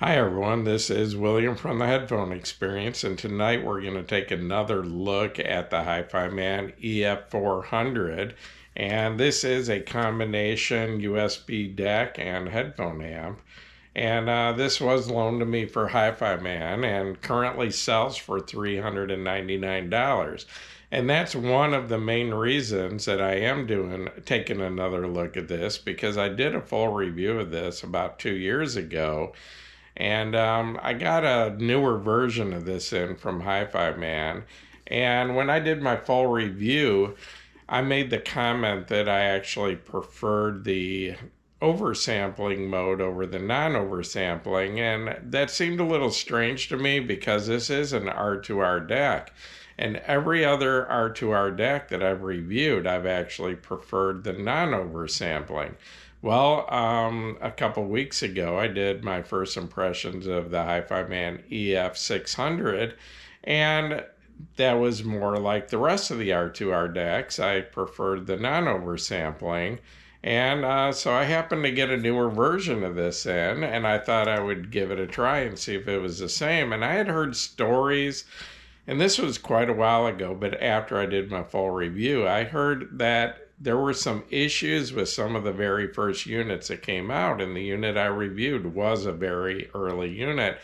Hi everyone, this is William from the Headphone Experience, and tonight we're going to take another look at the Hifiman EF400, and this is a combination USB DAC and headphone amp, and this was loaned to me for Hifiman and currently sells for $399. And that's one of the main reasons that I am taking another look at this, because I did a full review of this about 2 years ago. And I got a newer version of this in from Hifiman. And when I did my full review, I made the comment that I actually preferred the oversampling mode over the non-oversampling. And that seemed a little strange to me because this is an R2R Dac. And every other R2R Dac that I've reviewed, I've actually preferred the non-oversampling. Well, a couple weeks ago, I did my first impressions of the Hifiman EF600, and that was more like the rest of the R2R Dacs. I preferred the non-oversampling, and so I happened to get a newer version of this in, and I thought I would give it a try and see if it was the same. And I had heard stories, and this was quite a while ago, but after I did my full review, I heard that there were some issues with some of the very first units that came out, and the unit I reviewed was a very early unit.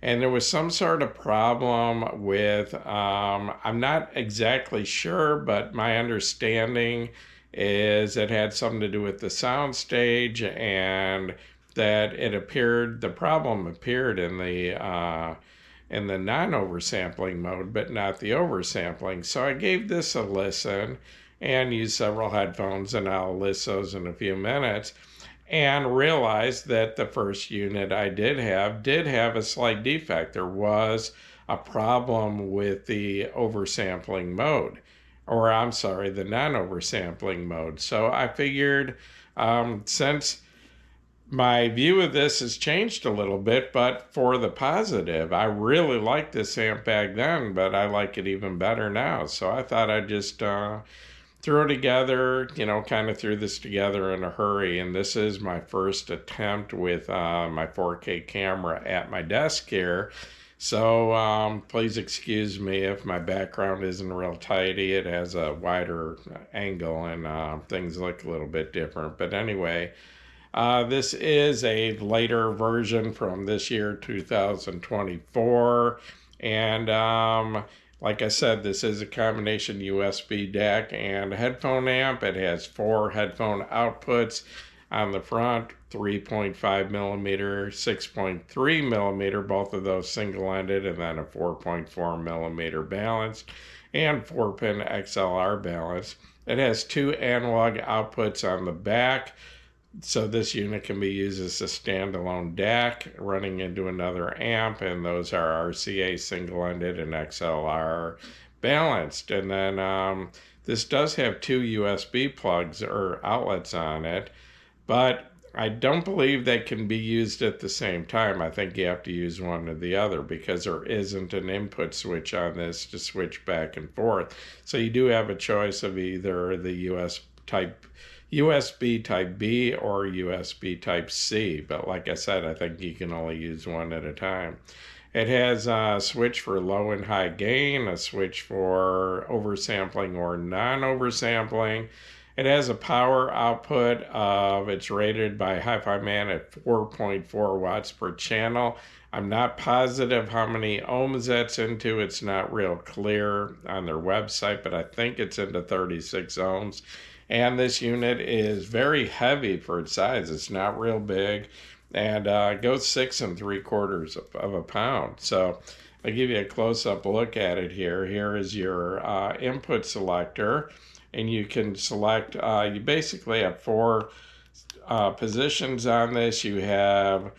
And there was some sort of problem with, I'm not exactly sure, but my understanding is it had something to do with the sound stage, and that the problem appeared in the non-oversampling mode, but not the oversampling. So I gave this a listen and used several headphones, and I'll list those in a few minutes, and realized that the first unit I did have a slight defect. There was a problem with the oversampling mode, or I'm sorry, the non-oversampling mode. So I figured, since my view of this has changed a little bit, but for the positive. I really liked this amp back then, but I like it even better now. So I thought I'd just threw this together in a hurry. And this is my first attempt with my 4K camera at my desk here. So please excuse me if my background isn't real tidy. It has a wider angle and things look a little bit different. But anyway, this is a later version from this year, 2024. And like I said, this is a combination USB DAC and headphone amp. It has 4 headphone outputs on the front, 3.5 millimeter, 6.3 millimeter, both of those single-ended, and then a 4.4 millimeter balanced, and 4-pin XLR balanced. It has 2 analog outputs on the back. So this unit can be used as a standalone DAC running into another amp, and those are RCA single-ended and XLR balanced. And then this does have 2 USB plugs or outlets on it, but I don't believe they can be used at the same time. I think you have to use one or the other because there isn't an input switch on this to switch back and forth. So you do have a choice of either the USB type B or USB type C, but like I said, I think you can only use one at a time. It has a switch for low and high gain, a switch for oversampling or non-oversampling. It has a power output it's rated by Hifiman at 4.4 watts per channel. I'm not positive how many ohms that's into. It's not real clear on their website, but I think it's into 36 ohms. And this unit is very heavy for its size. It's not real big, and goes 6 3/4 of a pound. So I'll give you a close-up look at it here. Here is your input selector, and you can select, you basically have 4 positions on this. You have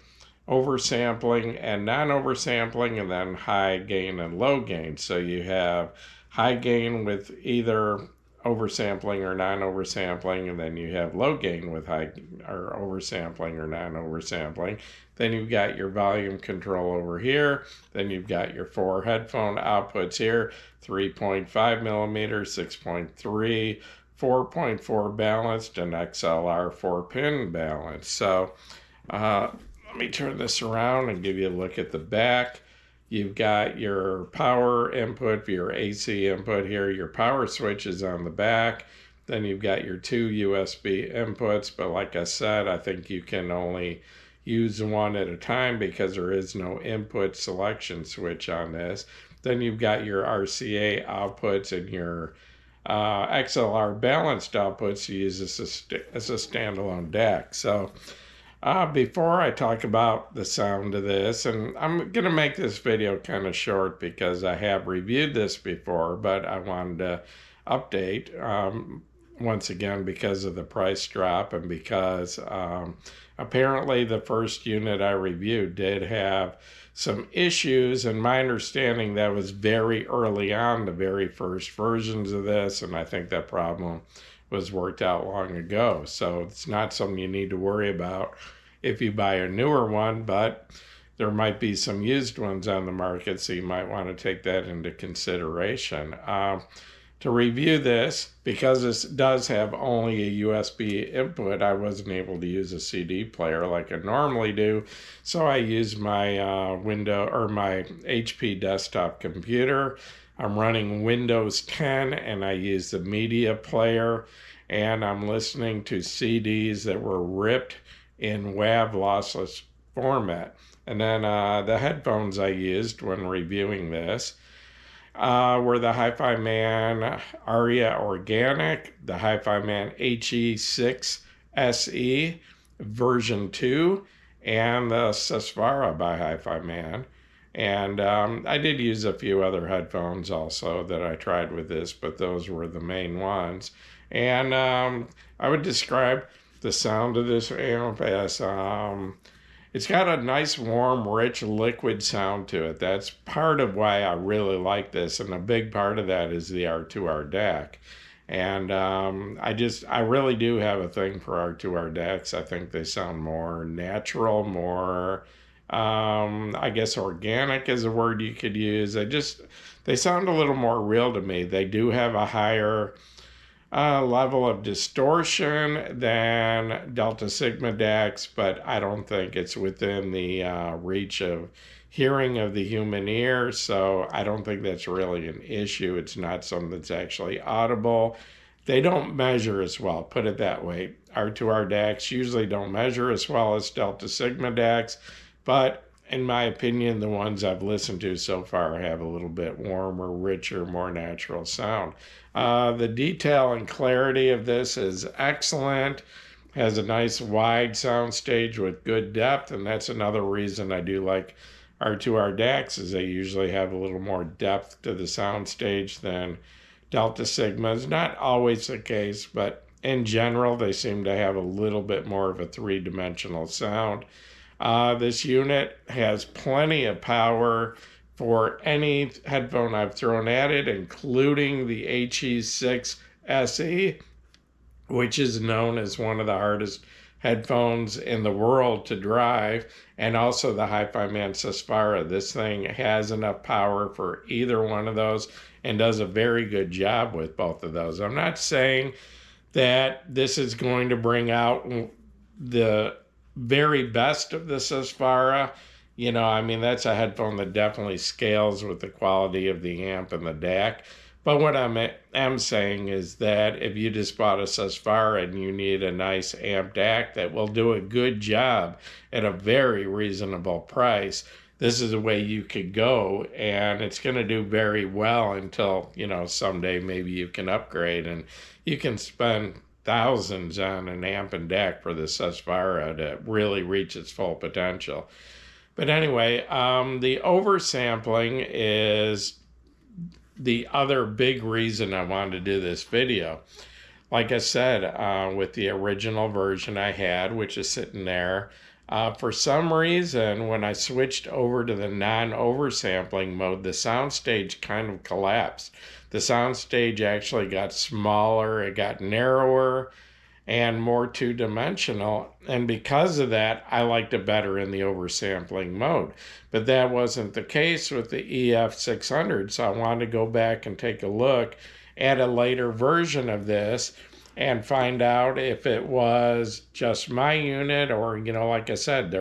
oversampling and non-oversampling, and then high gain and low gain. So you have high gain with either oversampling or non-oversampling, and then you have low gain with high or oversampling or non-oversampling. Then you've got your volume control over here. Then you've got your 4 headphone outputs here, 3.5 millimeter, 6.3, 4.4 balanced, and XLR 4-pin balanced. So let me turn this around and give you a look at the back. You've got your power input for your AC input here. Your power switch is on the back. Then you've got your 2 USB inputs. But like I said, I think you can only use one at a time because there is no input selection switch on this. Then you've got your RCA outputs and your XLR balanced outputs to use as a standalone DAC. So before I talk about the sound of this, and I'm going to make this video kind of short because I have reviewed this before, but I wanted to update once again because of the price drop and because apparently the first unit I reviewed did have some issues, and my understanding that was very early on, the very first versions of this, and I think that problem was worked out long ago. So it's not something you need to worry about if you buy a newer one, but there might be some used ones on the market, so you might want to take that into consideration. To review this, because this does have only a USB input, I wasn't able to use a CD player like I normally do, so I used my my HP desktop computer. I'm running Windows 10 and I use the media player, and I'm listening to CDs that were ripped in WAV lossless format. And then the headphones I used when reviewing this were the Hifiman Aria Organic, the Hifiman HE6 SE version 2, and the Sesvara by Hifiman. And I did use a few other headphones also that I tried with this, but those were the main ones. And I would describe the sound of this amp as it's got a nice, warm, rich, liquid sound to it. That's part of why I really like this, and a big part of that is the R2R Dac. And I really do have a thing for R2R Dacs. I think they sound more natural, more, I guess organic is a word you could use. They sound a little more real to me. They do have a higher level of distortion than Delta Sigma DACs, but I don't think it's within the reach of hearing of the human ear, so I don't think that's really an issue. It's not something that's actually audible. They don't measure as well, put it that way. R2R DACs usually don't measure as well as Delta Sigma DACs, but in my opinion, the ones I've listened to so far have a little bit warmer, richer, more natural sound. The detail and clarity of this is excellent. Has a nice wide sound stage with good depth, and that's another reason I do like R2R DACs, is they usually have a little more depth to the sound stage than Delta Sigmas. Not always the case, but in general, they seem to have a little bit more of a three-dimensional sound. This unit has plenty of power for any headphone I've thrown at it, including the HE6 SE, which is known as one of the hardest headphones in the world to drive, and also the Hifiman Sesvara. This thing has enough power for either one of those and does a very good job with both of those. I'm not saying that this is going to bring out the very best of the Sesvara. You know, I mean, that's a headphone that definitely scales with the quality of the amp and the DAC. But what I'm saying is that if you just bought a Sesvara and you need a nice amp DAC that will do a good job at a very reasonable price, this is a way you could go, and it's going to do very well until, you know, someday maybe you can upgrade and you can spend thousands on an amp and DAC for the Sesvara to really reach its full potential. But anyway, the oversampling is the other big reason I wanted to do this video. Like I said, with the original version I had, which is sitting there, for some reason, when I switched over to the non-oversampling mode, the soundstage kind of collapsed. The soundstage actually got smaller, it got narrower, and more two-dimensional, and because of that, I liked it better in the oversampling mode. But that wasn't the case with the EF600, so I wanted to go back and take a look at a later version of this and find out if it was just my unit or, like I said,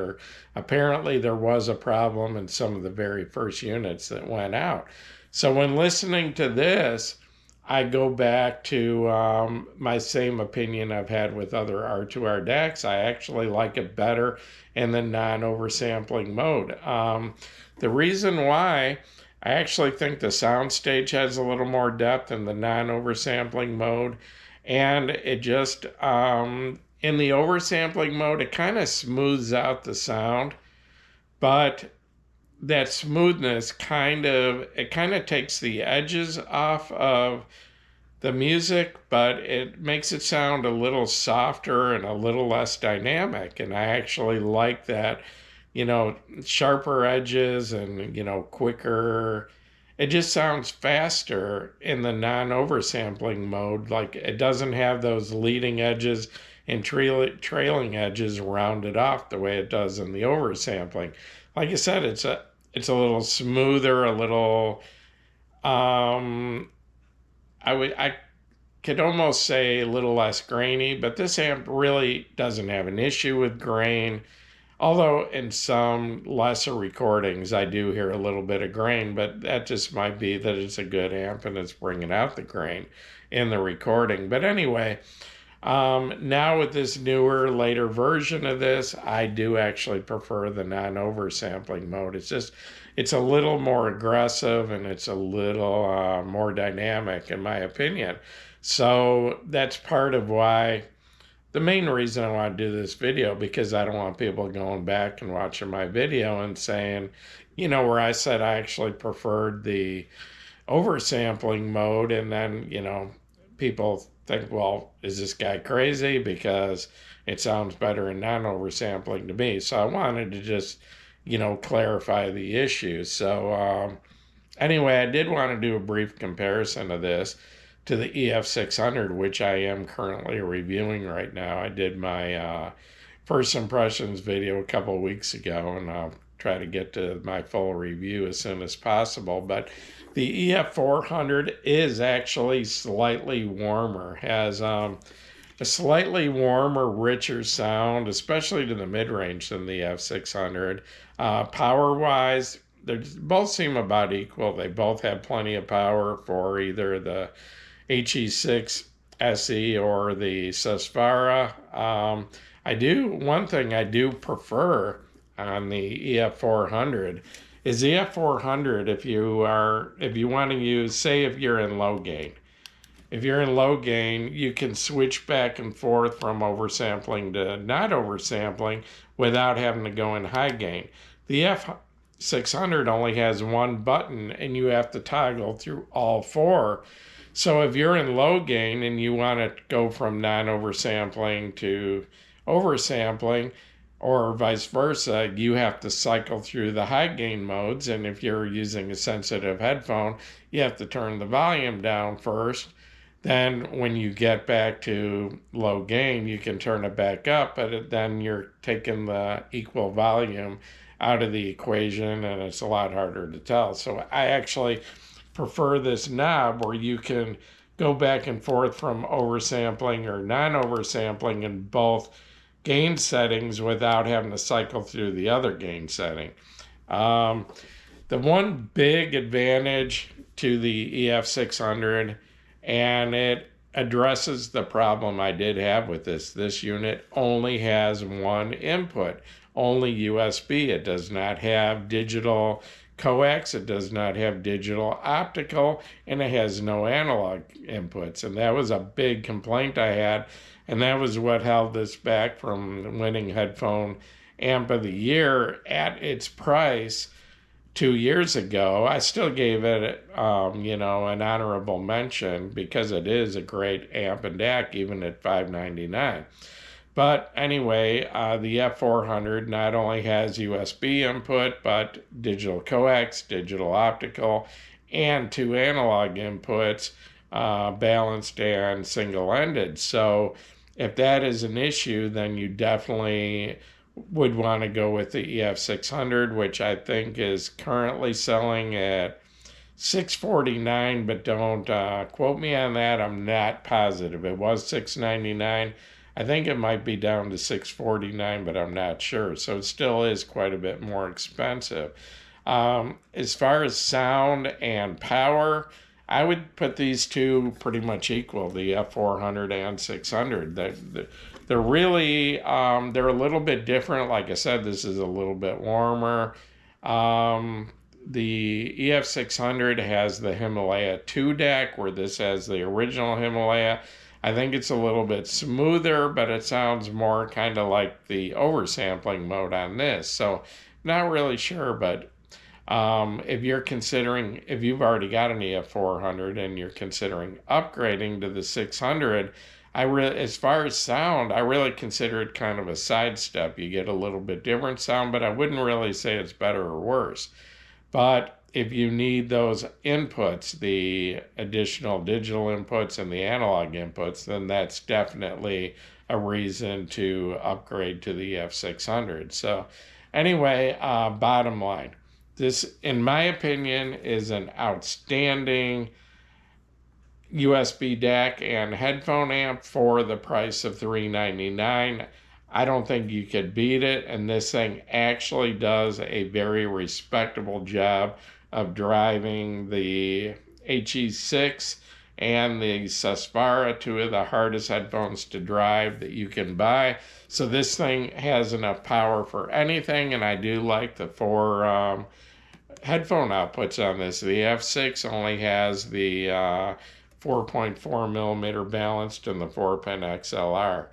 apparently there was a problem in some of the very first units that went out. So when listening to this, I go back to my same opinion I've had with other R2R Dacs. I actually like it better in the non-oversampling mode. The reason why, I actually think the soundstage has a little more depth in the non-oversampling mode, and it just, in the oversampling mode, it kind of smooths out the sound, but that smoothness kind of takes the edges off of the music, but it makes it sound a little softer and a little less dynamic. And I actually like that, sharper edges and, quicker. It just sounds faster in the non-oversampling mode. Like it doesn't have those leading edges and trailing edges rounded off the way it does in the oversampling. Like I said, it's a little smoother, a little I could almost say a little less grainy, but this amp really doesn't have an issue with grain. Although in some lesser recordings, I do hear a little bit of grain, but that just might be that it's a good amp and it's bringing out the grain in the recording. But anyway, now with this newer, later version of this, I do actually prefer the non-oversampling mode. It's a little more aggressive and it's a little more dynamic, in my opinion. So that's part of why, the main reason I want to do this video, because I don't want people going back and watching my video and saying, where I said I actually preferred the oversampling mode, and then, people think, well, is this guy crazy because it sounds better in non-oversampling to me? So I wanted to just, clarify the issue. So anyway, I did want to do a brief comparison of this to the EF600, which I am currently reviewing right now. I did my first impressions video a couple of weeks ago, and I'll try to get to my full review as soon as possible. But the EF400 is actually slightly warmer, has a slightly warmer, richer sound, especially to the mid-range than the F600. Power-wise, they both seem about equal. They both have plenty of power for either the HE6 SE or the Susvara. One thing I do prefer on the EF400 is the EF400. If you want to use, say if you're in low gain, you can switch back and forth from oversampling to not oversampling without having to go in high gain. The F600 only has one button and you have to toggle through all four. So if you're in low gain and you want to go from non-oversampling to oversampling, or vice versa, you have to cycle through the high gain modes. And if you're using a sensitive headphone, you have to turn the volume down first. Then when you get back to low gain, you can turn it back up, but then you're taking the equal volume out of the equation and it's a lot harder to tell. So I actually prefer this knob where you can go back and forth from oversampling or non-oversampling in both gain settings without having to cycle through the other gain setting. The one big advantage to the EF600, and it addresses the problem I did have with this unit only has one input, only USB. It does not have digital coax, it does not have digital optical, and it has no analog inputs. And that was a big complaint I had, and that was what held this back from winning Headphone Amp of the Year at its price 2 years ago. I still gave it, an honorable mention because it is a great amp and DAC, even at $599. But anyway, the F400 not only has USB input, but digital coax, digital optical, and 2 analog inputs, balanced and single-ended. So if that is an issue, then you definitely would want to go with the EF600, which I think is currently selling at $649, but don't quote me on that. I'm not positive. It was $699. I think it might be down to $649, but I'm not sure. So it still is quite a bit more expensive. As far as sound and power, I would put these two pretty much equal, the F400 and 600. They're really, they're a little bit different. Like I said, this is a little bit warmer. The EF600 has the Himalaya 2 deck, where this has the original Himalaya. I think it's a little bit smoother, but it sounds more kind of like the oversampling mode on this. So not really sure, but if you've already got an EF400 and you're considering upgrading to the 600, as far as sound, I really consider it kind of a sidestep. You get a little bit different sound, but I wouldn't really say it's better or worse. But if you need those inputs, the additional digital inputs and the analog inputs, then that's definitely a reason to upgrade to the F600. So anyway, bottom line, this, in my opinion, is an outstanding USB DAC and headphone amp for the price of $399. I don't think you could beat it, and this thing actually does a very respectable job of driving the HE6 and the Saspara, two of the hardest headphones to drive that you can buy. So this thing has enough power for anything, and I do like the four headphone outputs on this. The F6 only has the 4.4 millimeter balanced and the 4-pin XLR.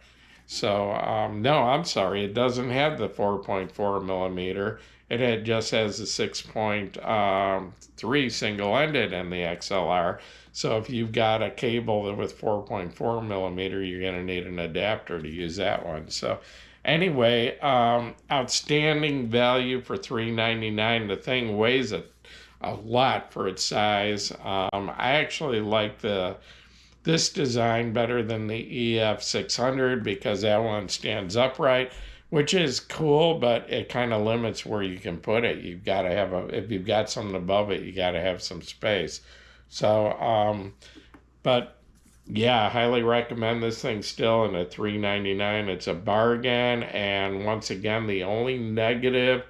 So, no, I'm sorry, it doesn't have the 4.4 millimeter. It just has the 6.3 single-ended and the XLR. So if you've got a cable with 4.4 millimeter, you're going to need an adapter to use that one. So anyway, outstanding value for $399. The thing weighs a lot for its size. I actually like this design better than the EF600 because that one stands upright, which is cool, but it kind of limits where you can put it. You've got to have if you've got something above it, you got to have some space. So, but yeah, I highly recommend this thing still, and at $399, it's a bargain. And once again, the only negative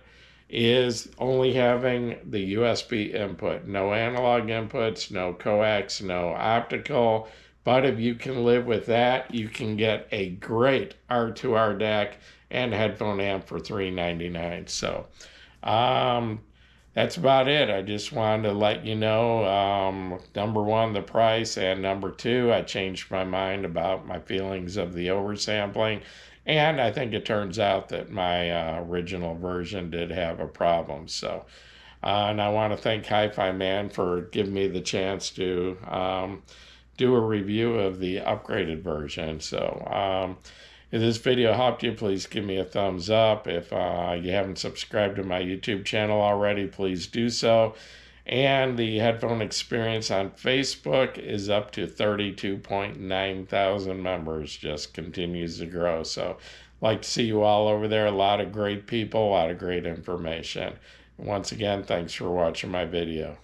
is only having the USB input. No analog inputs, no coax, no optical. But if you can live with that, you can get a great R2R Dac and headphone amp for $399. So that's about it. I just wanted to let you know, number one, the price, and number two, I changed my mind about my feelings of the oversampling. And I think it turns out that my original version did have a problem. So, and I want to thank Hifiman for giving me the chance to do a review of the upgraded version. So, if this video helped you, please give me a thumbs up. If you haven't subscribed to my YouTube channel already, please do so. And the headphone experience on Facebook is up to 32.9 thousand members, just continues to grow. So like to see you all over there. A lot of great people, a lot of great information. Once again, thanks for watching my video.